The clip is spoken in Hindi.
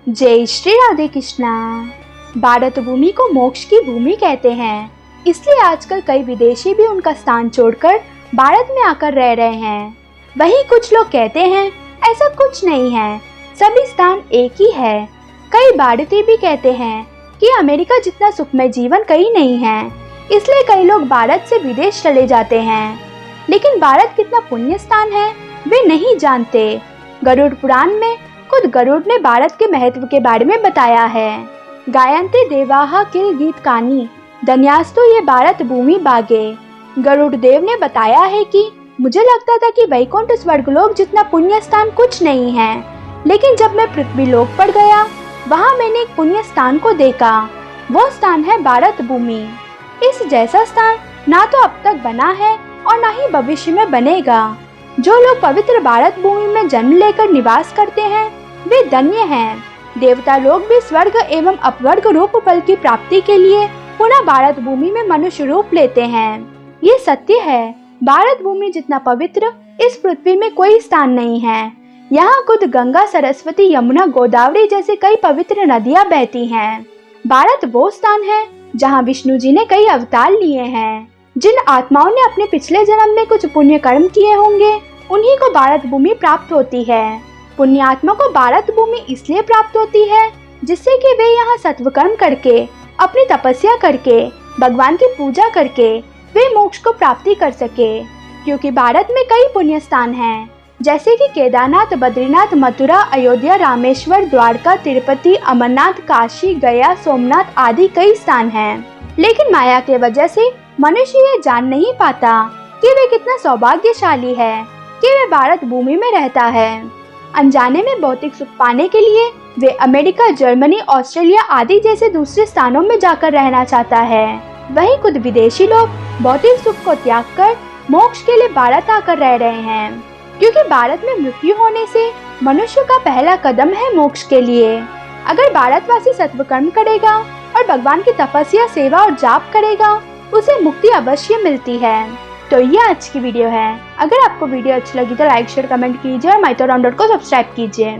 जय श्री राधे कृष्णा। भारत भूमि को मोक्ष की भूमि कहते हैं, इसलिए आजकल कई विदेशी भी उनका स्थान छोड़कर भारत में आकर रह रहे हैं। वहीं कुछ लोग कहते हैं ऐसा कुछ नहीं है, सभी स्थान एक ही है। कई भारतीय भी कहते हैं कि अमेरिका जितना सुखमय जीवन कहीं नहीं है, इसलिए कई लोग भारत से विदेश चले जाते हैं। लेकिन भारत कितना पुण्य स्थान है वे नहीं जानते। गरुड़ पुराण में खुद गरुड़ ने भारत के महत्व के बारे में बताया है। गायन्ते देवाः किल गीत कानी धन्यास्तु ये भारत भूमि बागे। गरुड़ देव ने बताया है कि मुझे लगता था कि वैकुंठ स्वर्गलोक जितना पुण्य स्थान कुछ नहीं है, लेकिन जब मैं पृथ्वी लोक पर गया वहाँ मैंने एक पुण्य स्थान को देखा। वो स्थान है भारत भूमि। इस जैसा स्थान ना तो अब तक बना है और ना ही भविष्य में बनेगा। जो लोग पवित्र भारत भूमि में जन्म लेकर निवास करते हैं वे धन्य हैं। देवता लोग भी स्वर्ग एवं अपवर्ग रूप फल की प्राप्ति के लिए पुनः भारत भूमि में मनुष्य रूप लेते हैं। ये सत्य है, भारत भूमि जितना पवित्र इस पृथ्वी में कोई स्थान नहीं है। यहाँ खुद गंगा, सरस्वती, यमुना, गोदावरी जैसे कई पवित्र नदियाँ बहती हैं। भारत वो स्थान है जहाँ विष्णु जी ने कई अवतार लिए हैं। जिन आत्माओं ने अपने पिछले जन्म में कुछ पुण्य कर्म किए होंगे उन्हीं को भारत भूमि प्राप्त होती है। पुण्य आत्मा को भारत भूमि इसलिए प्राप्त होती है जिससे कि वे यहाँ सत्व कर्म करके, अपनी तपस्या करके, भगवान की पूजा करके वे मोक्ष को प्राप्ति कर सके। क्योंकि भारत में कई पुण्य स्थान हैं, जैसे कि केदारनाथ, बद्रीनाथ, मथुरा, अयोध्या, रामेश्वर, द्वारका, तिरुपति, अमरनाथ, काशी, गया, सोमनाथ आदि कई स्थान हैं। लेकिन माया के वजह से मनुष्य ये जान नहीं पाता कि वे कितना सौभाग्यशाली है कि वे भारत भूमि में रहता है। अनजाने में भौतिक सुख पाने के लिए वे अमेरिका, जर्मनी, ऑस्ट्रेलिया आदि जैसे दूसरे स्थानों में जाकर रहना चाहता है। वहीं खुद विदेशी लोग भौतिक सुख को त्याग कर मोक्ष के लिए भारत आकर रह रहे हैं, क्योंकि भारत में मृत्यु होने से मनुष्य का पहला कदम है मोक्ष के लिए। अगर भारतवासी सत्व कर्म करेगा और भगवान की तपस्या, सेवा और जाप करेगा उसे मुक्ति अवश्य मिलती है। तो ये आज की वीडियो है। अगर आपको वीडियो अच्छी लगी तो लाइक, शेयर, कमेंट कीजिए और mythorama.com को सब्सक्राइब कीजिए।